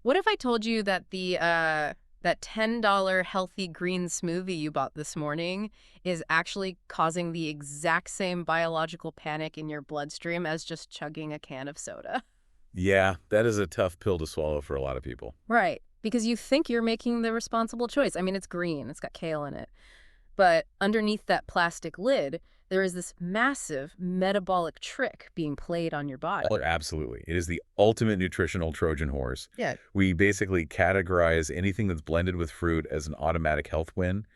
What if I told you that that $10 healthy green smoothie you bought this morning is actually causing the exact same biological panic in your bloodstream as just chugging a can of soda? Yeah, that is a tough pill to swallow for a lot of people. Right. Because you think you're making the responsible choice. I mean, it's green, it's got kale in it. But underneath that plastic lid, there is this massive metabolic trick being played on your body. Oh, absolutely. It is the ultimate nutritional Trojan horse. Yeah. We basically categorize anything that's blended with fruit as an automatic health win,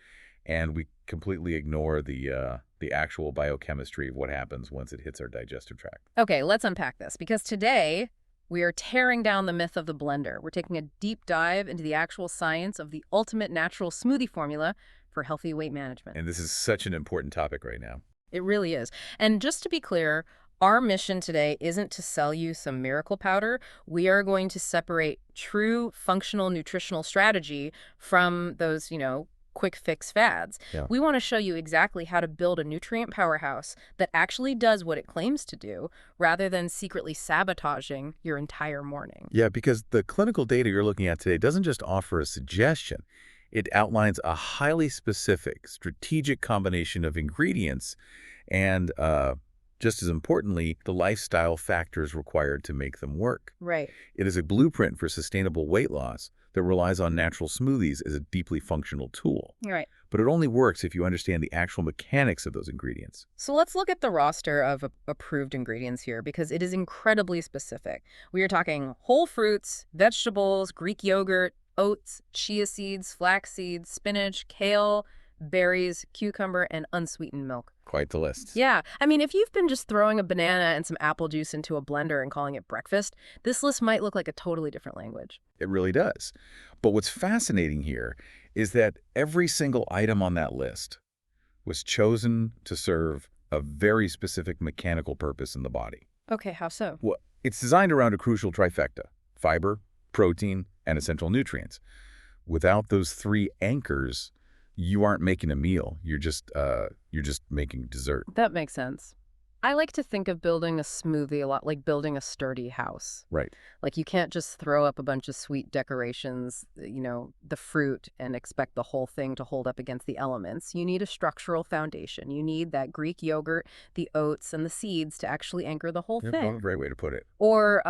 and we completely ignore the actual biochemistry of what happens once it hits our digestive tract. Okay, let's unpack this because today we are tearing down the myth of the blender. We're taking a deep dive into the actual science of the ultimate natural smoothie formula for healthy weight management. And this is such an important topic right now. It really is. And just to be clear, our mission today isn't to sell you some miracle powder. We are going to separate true functional nutritional strategy from those, quick fix fads. Yeah. We want to show you exactly how to build a nutrient powerhouse that actually does what it claims to do, rather than secretly sabotaging your entire morning. Yeah, because the clinical data you're looking at today doesn't just offer a suggestion. It outlines a highly specific, strategic combination of ingredients and, just as importantly, the lifestyle factors required to make them work. Right. It is a blueprint for sustainable weight loss that relies on natural smoothies as a deeply functional tool. Right. But it only works if you understand the actual mechanics of those ingredients. So let's look at the roster of approved ingredients here because it is incredibly specific. We are talking whole fruits, vegetables, Greek yogurt, oats, chia seeds, flax seeds, spinach, kale, berries, cucumber, and unsweetened milk. Quite the list. Yeah, I mean, if you've been just throwing a banana and some apple juice into a blender and calling it breakfast, this list might look like a totally different language. It really does. But what's fascinating here is that every single item on that list was chosen to serve a very specific mechanical purpose in the body. Okay, how so? Well, it's designed around a crucial trifecta: fiber, protein, and essential nutrients. Without those three anchors, you aren't making a meal. You're just making dessert. That makes sense. I like to think of building a smoothie a lot like building a sturdy house. Right. Like you can't just throw up a bunch of sweet decorations, the fruit, and expect the whole thing to hold up against the elements. You need a structural foundation. You need that Greek yogurt, the oats, and the seeds to actually anchor the whole Yep, thing. well, great way to put it. Or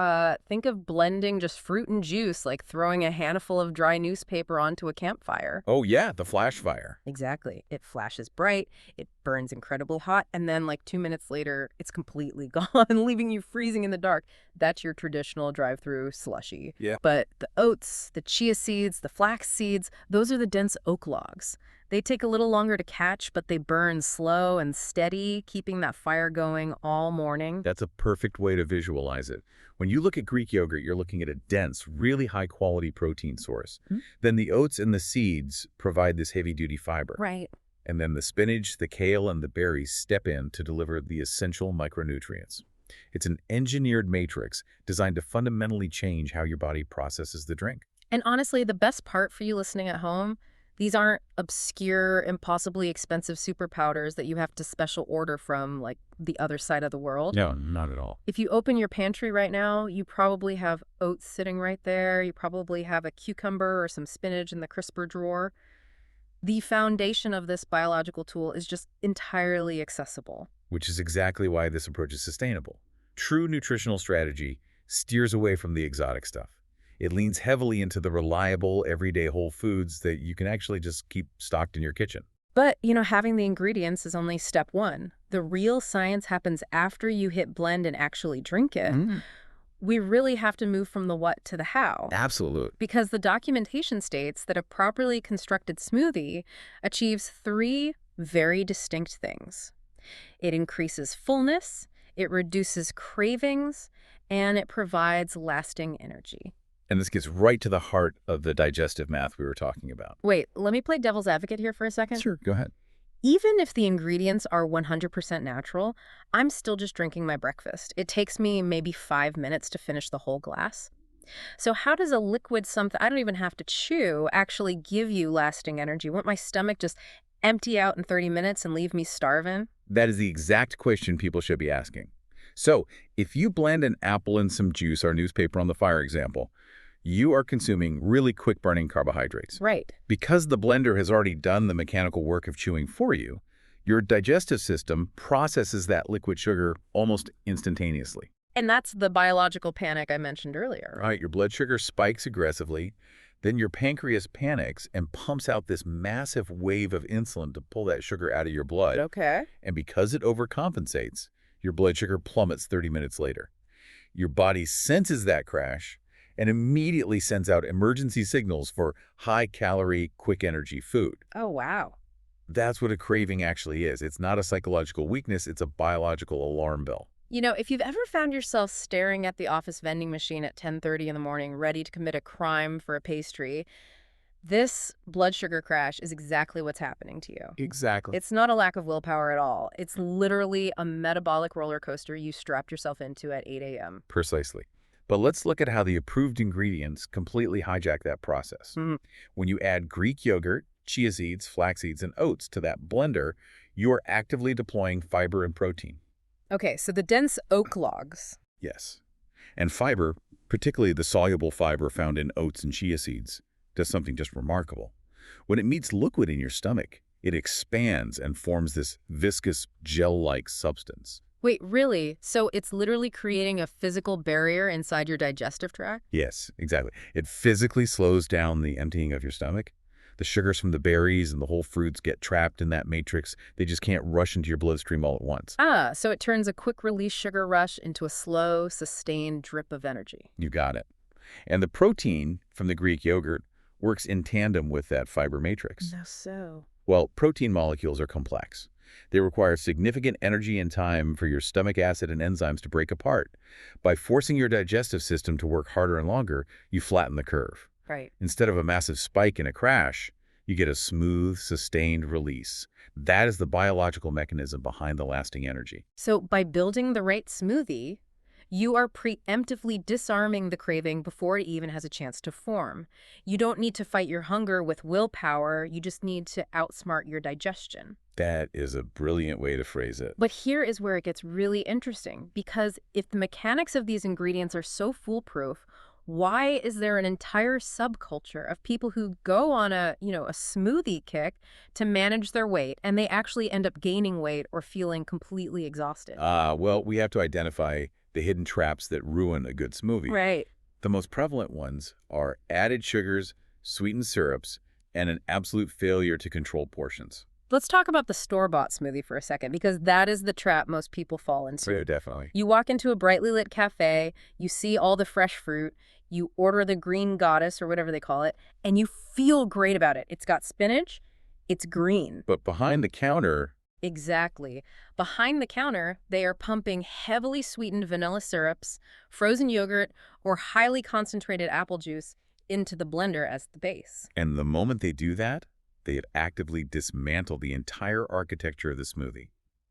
think of blending just fruit and juice, like throwing a handful of dry newspaper onto a campfire. Oh yeah, the flash fire. Exactly. It flashes bright, it burns incredibly hot, and then like 2 minutes later, it's completely gone, leaving you freezing in the dark. That's your traditional drive-through slushy. Yeah. But the oats, the chia seeds, the flax seeds, those are the dense oak logs. They take a little longer to catch, but they burn slow and steady, keeping that fire going all morning. That's a perfect way to visualize it. When you look at Greek yogurt, you're looking at a dense, really high-quality protein source. Then the oats and the seeds provide this heavy-duty fiber. Right. And then the spinach, the kale, and the berries step in to deliver the essential micronutrients. It's an engineered matrix designed to fundamentally change how your body processes the drink. And honestly, the best part for you listening at home, these aren't obscure, impossibly expensive super powders that you have to special order from like the other side of the world. No, not at all. If you open your pantry right now, you probably have oats sitting right there. You probably have a cucumber or some spinach in the crisper drawer. The foundation of this biological tool is just entirely accessible. Which is exactly why this approach is sustainable. True nutritional strategy steers away from the exotic stuff. It leans heavily into the reliable, everyday whole foods that you can actually just keep stocked in your kitchen. But, having the ingredients is only step one. The real science happens after you hit blend and actually drink it. We really have to move from the what to the how. Absolutely. Because the documentation states that a properly constructed smoothie achieves three very distinct things. It increases fullness, it reduces cravings, and it provides lasting energy. And this gets right to the heart of the digestive math we were talking about. Wait, let me play devil's advocate here for a second. Sure, go ahead. Even if the ingredients are 100% natural, I'm still just drinking my breakfast. It takes me maybe 5 minutes to finish the whole glass. So how does a liquid something I don't even have to chew actually give you lasting energy? Won't my stomach just empty out in 30 minutes and leave me starving? That is the exact question people should be asking. So, if you blend an apple and some juice, our newspaper on the fire example, You are consuming really quick-burning carbohydrates. Right. Because the blender has already done the mechanical work of chewing for you, your digestive system processes that liquid sugar almost instantaneously. And that's the biological panic I mentioned earlier. Right, your blood sugar spikes aggressively, then your pancreas panics and pumps out this massive wave of insulin to pull that sugar out of your blood. Okay. And because it overcompensates, your blood sugar plummets 30 minutes later. Your body senses that crash and immediately sends out emergency signals for high-calorie, quick-energy food. Oh, wow. That's what a craving actually is. It's not a psychological weakness, it's a biological alarm bell. You know, if you've ever found yourself staring at the office vending machine at 10:30 in the morning, ready to commit a crime for a pastry, this blood sugar crash is exactly what's happening to you. Exactly. It's not a lack of willpower at all. It's literally a metabolic roller coaster you strapped yourself into at 8 a.m. Precisely. But let's look at how the approved ingredients completely hijack that process. When you add Greek yogurt, chia seeds, flax seeds, and oats to that blender, you are actively deploying fiber and protein. Okay, so the dense oak logs. Yes. And fiber, particularly the soluble fiber found in oats and chia seeds, does something just remarkable. When it meets liquid in your stomach, it expands and forms this viscous gel-like substance. Wait, really? So it's literally creating a physical barrier inside your digestive tract? Yes, exactly. It physically slows down the emptying of your stomach. The sugars from the berries and the whole fruits get trapped in that matrix. They just can't rush into your bloodstream all at once. Ah, so it turns a quick-release sugar rush into a slow, sustained drip of energy. You got it. And the protein from the Greek yogurt works in tandem with that fiber matrix. No, so. Well, protein molecules are complex. They require significant energy and time for your stomach acid and enzymes to break apart. By forcing your digestive system to work harder and longer, you flatten the curve. Right. Instead of a massive spike and a crash, you get a smooth, sustained release. That is the biological mechanism behind the lasting energy. So by building the right smoothie, you are preemptively disarming the craving before it even has a chance to form. You don't need to fight your hunger with willpower. You just need to outsmart your digestion. That is a brilliant way to phrase it. But here is where it gets really interesting, because if the mechanics of these ingredients are so foolproof, why is there an entire subculture of people who go on a smoothie kick to manage their weight, and they actually end up gaining weight or feeling completely exhausted? Well, we have to identify the hidden traps that ruin a good smoothie. Right. The most prevalent ones are added sugars, sweetened syrups, and an absolute failure to control portions. Let's talk about the store-bought smoothie for a second, because that is the trap most people fall into. Yeah, definitely. You walk into a brightly lit cafe, you see all the fresh fruit, you order the green goddess or whatever they call it, and you feel great about it. It's got spinach, it's green. But behind the counter... Exactly. Behind the counter, they are pumping heavily sweetened vanilla syrups, frozen yogurt, or highly concentrated apple juice into the blender as the base. And the moment they do that, they have actively dismantled the entire architecture of the smoothie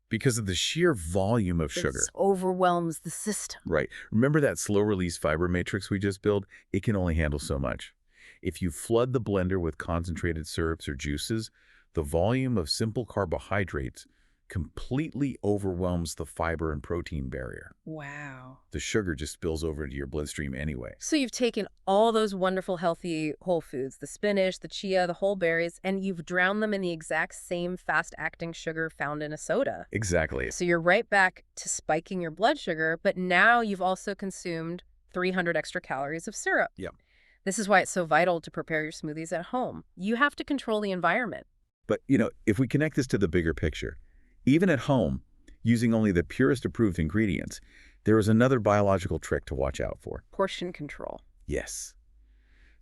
because of the sheer volume of sugar. This overwhelms the system. Right. Remember that slow-release fiber matrix we just built? It can only handle so much. If you flood the blender with concentrated syrups or juices, the volume of simple carbohydrates completely overwhelms the fiber and protein barrier. Wow. The sugar just spills over into your bloodstream anyway. So you've taken all those wonderful, healthy whole foods, the spinach, the chia, the whole berries, and you've drowned them in the exact same fast-acting sugar found in a soda. Exactly. So you're right back to spiking your blood sugar, but now you've also consumed 300 extra calories of syrup. Yep. This is why it's so vital to prepare your smoothies at home. You have to control the environment. But, if we connect this to the bigger picture, even at home, using only the purest approved ingredients, there is another biological trick to watch out for. Portion control. Yes.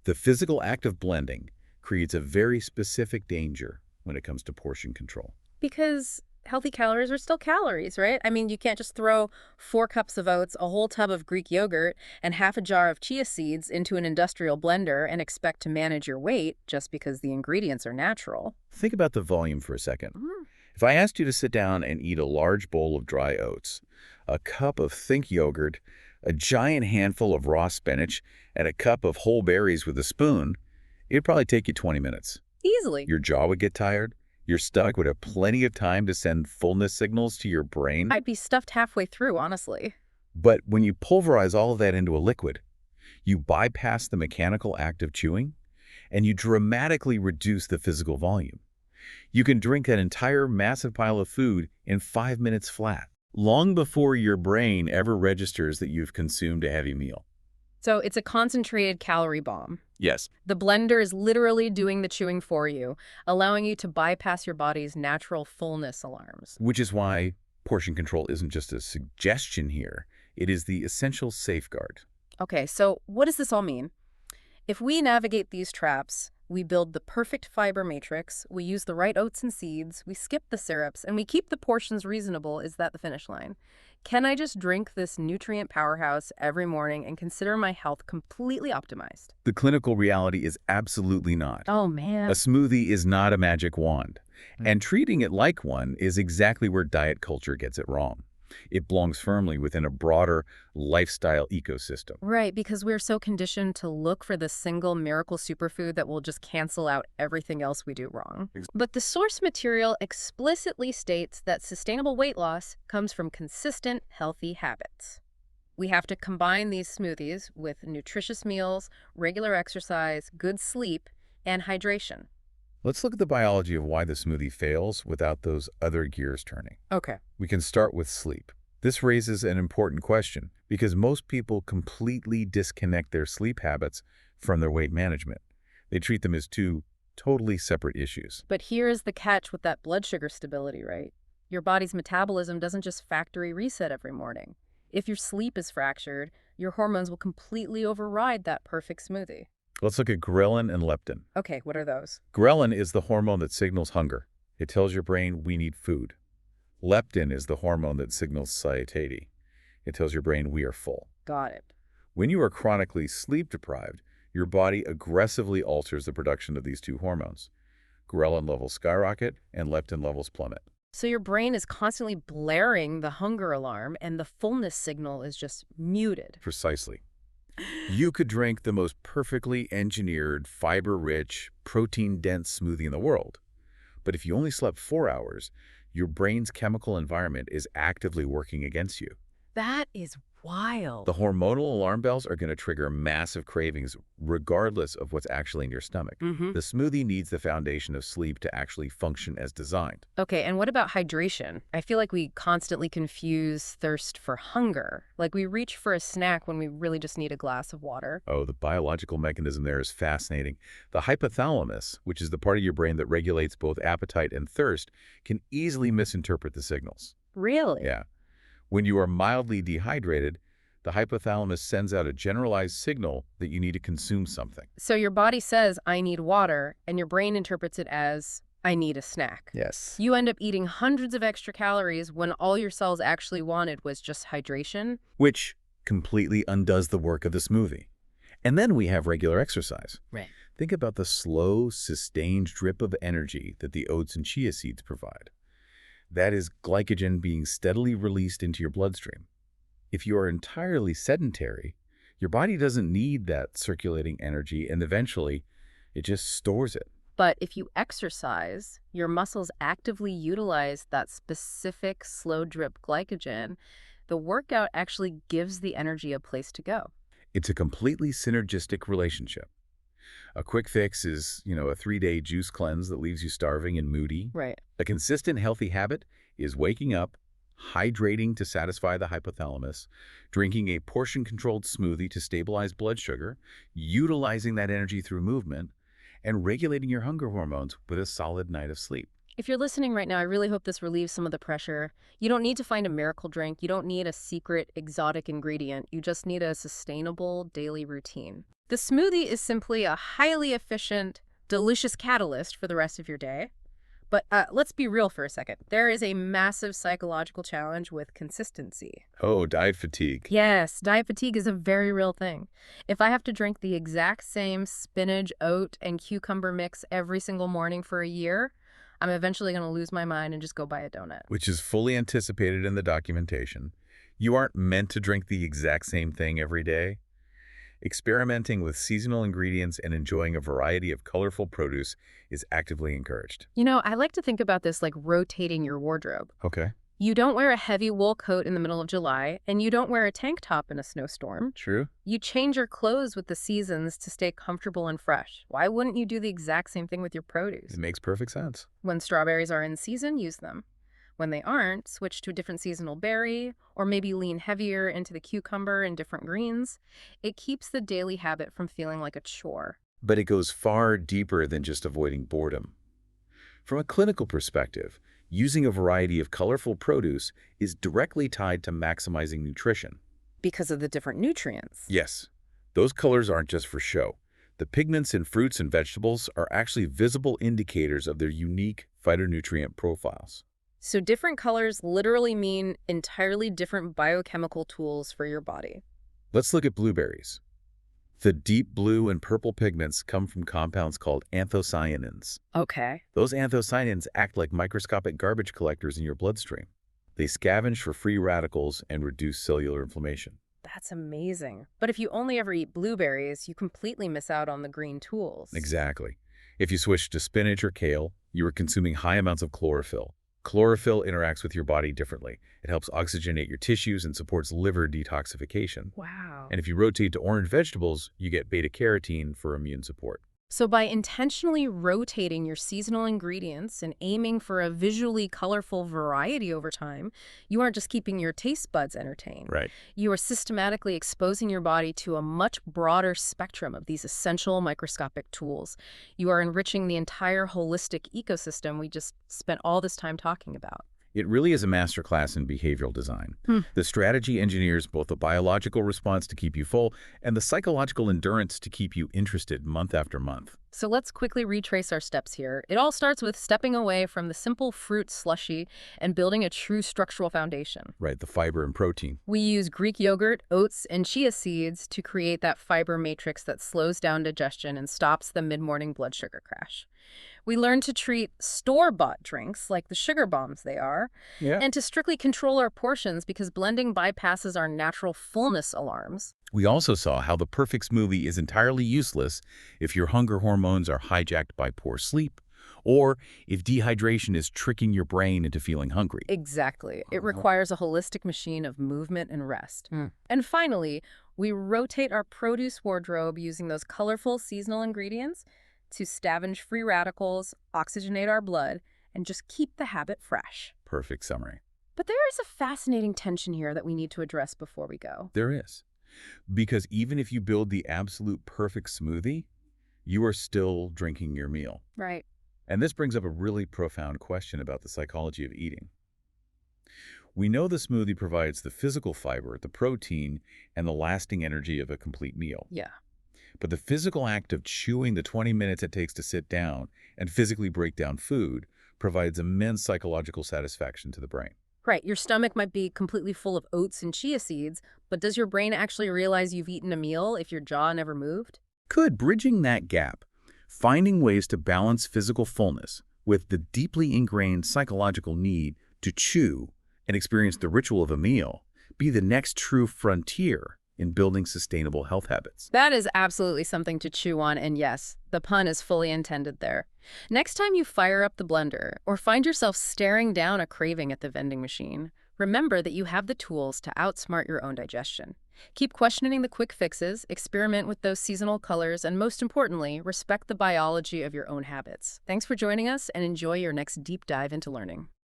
The physical act of blending creates a very specific danger when it comes to portion control. Because healthy calories are still calories, right? I mean, you can't just throw 4 cups of oats, a whole tub of Greek yogurt, and half a jar of chia seeds into an industrial blender and expect to manage your weight just because the ingredients are natural. Think about the volume for a second. If I asked you to sit down and eat a large bowl of dry oats, a cup of thick yogurt, a giant handful of raw spinach, and a cup of whole berries with a spoon, it'd probably take you 20 minutes. Easily. Your jaw would get tired. Your stomach would have plenty of time to send fullness signals to your brain. I'd be stuffed halfway through, honestly. But when you pulverize all of that into a liquid, You bypass the mechanical act of chewing, and you dramatically reduce the physical volume. You can drink an entire massive pile of food in 5 minutes flat, long before your brain ever registers that you've consumed a heavy meal. So it's a concentrated calorie bomb. Yes. The blender is literally doing the chewing for you, allowing you to bypass your body's natural fullness alarms. Which is why portion control isn't just a suggestion here. It is the essential safeguard. Okay, so what does this all mean? If we navigate these traps, we build the perfect fiber matrix, we use the right oats and seeds, we skip the syrups, and we keep the portions reasonable, is that the finish line? Can I just drink this nutrient powerhouse every morning and consider my health completely optimized? The clinical reality is absolutely not. Oh, A man. smoothie is not a magic wand, and treating it like one is exactly where diet culture gets it wrong. It belongs firmly within a broader lifestyle ecosystem. Right, because we're so conditioned to look for the single miracle superfood that will just cancel out everything else we do wrong. But the source material explicitly states that sustainable weight loss comes from consistent, healthy habits. We have to combine these smoothies with nutritious meals, regular exercise, good sleep, and hydration. Let's look at the biology of why the smoothie fails without those other gears turning. Okay. We can start with sleep. This raises an important question because most people completely disconnect their sleep habits from their weight management. They treat them as two totally separate issues. But here's the catch with that blood sugar stability, right? Your body's metabolism doesn't just factory reset every morning. If your sleep is fractured, your hormones will completely override that perfect smoothie. Let's look at ghrelin and leptin. Okay, what are those? Ghrelin is the hormone that signals hunger. It tells your brain we need food. Leptin is the hormone that signals satiety. It tells your brain we are full. Got it. When you are chronically sleep deprived, your body aggressively alters the production of these two hormones. Ghrelin levels skyrocket and leptin levels plummet. So your brain is constantly blaring the hunger alarm and the fullness signal is just muted. Precisely. You could drink the most perfectly engineered, fiber-rich, protein-dense smoothie in the world. But if you only slept 4 hours, your brain's chemical environment is actively working against you. That is wild. The hormonal alarm bells are going to trigger massive cravings regardless of what's actually in your stomach. The smoothie needs the foundation of sleep to actually function as designed. Okay, and what about hydration? I feel like we constantly confuse thirst for hunger. Like we reach for a snack when we really just need a glass of water. Oh, the biological mechanism there is fascinating. The hypothalamus, which is the part of your brain that regulates both appetite and thirst, can easily misinterpret the signals. Really? Yeah. When you are mildly dehydrated, the hypothalamus sends out a generalized signal that you need to consume something. So your body says, I need water, and your brain interprets it as, I need a snack. Yes. You end up eating hundreds of extra calories when all your cells actually wanted was just hydration. Which completely undoes the work of the smoothie. And then we have regular exercise. Right. Think about the slow, sustained drip of energy that the oats and chia seeds provide. That is glycogen being steadily released into your bloodstream. If you are entirely sedentary, your body doesn't need that circulating energy, and eventually, it just stores it. But if you exercise, your muscles actively utilize that specific slow drip glycogen. The workout actually gives the energy a place to go. It's a completely synergistic relationship. A quick fix is, a 3-day juice cleanse that leaves you starving and moody. Right. A consistent healthy habit is waking up, hydrating to satisfy the hypothalamus, drinking a portion-controlled smoothie to stabilize blood sugar, utilizing that energy through movement, and regulating your hunger hormones with a solid night of sleep. If you're listening right now, I really hope this relieves some of the pressure. You don't need to find a miracle drink. You don't need a secret exotic ingredient. You just need a sustainable daily routine. The smoothie is simply a highly efficient, delicious catalyst for the rest of your day. But let's be real for a second. There is a massive psychological challenge with consistency. Oh, diet fatigue. Yes, diet fatigue is a very real thing. If I have to drink the exact same spinach, oat, and cucumber mix every single morning for a year, I'm eventually going to lose my mind and just go buy a donut. Which is fully anticipated in the documentation. You aren't meant to drink the exact same thing every day. Experimenting with seasonal ingredients and enjoying a variety of colorful produce is actively encouraged. You know, I like to think about this like rotating your wardrobe. Okay. You don't wear a heavy wool coat in the middle of July, and you don't wear a tank top in a snowstorm. True. You change your clothes with the seasons to stay comfortable and fresh. Why wouldn't you do the exact same thing with your produce? It makes perfect sense. When strawberries are in season, use them. When they aren't, switch to a different seasonal berry, or maybe lean heavier into the cucumber and different greens. It keeps the daily habit from feeling like a chore. But it goes far deeper than just avoiding boredom. From a clinical perspective, using a variety of colorful produce is directly tied to maximizing nutrition. Because of the different nutrients. Yes, those colors aren't just for show. The pigments in fruits and vegetables are actually visible indicators of their unique phytonutrient profiles. So different colors literally mean entirely different biochemical tools for your body. Let's look at blueberries. The deep blue and purple pigments come from compounds called anthocyanins. Okay. Those anthocyanins act like microscopic garbage collectors in your bloodstream. They scavenge for free radicals and reduce cellular inflammation. That's amazing. But if you only ever eat blueberries, you completely miss out on the green tools. Exactly. If you switch to spinach or kale, you are consuming high amounts of chlorophyll. Chlorophyll interacts with your body differently. It helps oxygenate your tissues and supports liver detoxification. Wow. And if you rotate to orange vegetables, you get beta-carotene for immune support. So by intentionally rotating your seasonal ingredients and aiming for a visually colorful variety over time, you aren't just keeping your taste buds entertained. Right. You are systematically exposing your body to a much broader spectrum of these essential microscopic tools. You are enriching the entire holistic ecosystem we just spent all this time talking about. It really is a masterclass in behavioral design. The strategy engineers both the biological response to keep you full and the psychological endurance to keep you interested month after month. So let's quickly retrace our steps here. It all starts with stepping away from the simple fruit slushy and building a true structural foundation. Right, the fiber and protein. We use Greek yogurt, oats, and chia seeds to create that fiber matrix that slows down digestion and stops the mid-morning blood sugar crash. We learn to treat store-bought drinks like the sugar bombs they are, and to strictly control our portions because blending bypasses our natural fullness alarms. We also saw how the perfect smoothie is entirely useless if your hunger hormones are hijacked by poor sleep, or if dehydration is tricking your brain into feeling hungry. Exactly. It requires a holistic machine of movement and rest. And finally, we rotate our produce wardrobe using those colorful seasonal ingredients to scavenge free radicals, oxygenate our blood, and just keep the habit fresh. Perfect summary. But there is a fascinating tension here that we need to address before we go. There is. Because even if you build the absolute perfect smoothie, you are still drinking your meal. Right. And this brings up a really profound question about the psychology of eating. We know the smoothie provides the physical fiber, the protein, and the lasting energy of a complete meal. Yeah. But the physical act of chewing the 20 minutes it takes to sit down and physically break down food provides immense psychological satisfaction to the brain. Right. Your stomach might be completely full of oats and chia seeds, but does your brain actually realize you've eaten a meal if your jaw never moved? Bridging that gap, finding ways to balance physical fullness with the deeply ingrained psychological need to chew and experience the ritual of a meal, be the next true frontier in building sustainable health habits. That is absolutely something to chew on, and yes, the pun is fully intended there. Next time you fire up the blender or find yourself staring down a craving at the vending machine, remember that you have the tools to outsmart your own digestion. Keep questioning the quick fixes, experiment with those seasonal colors, and most importantly, respect the biology of your own habits. Thanks for joining us and enjoy your next deep dive into learning.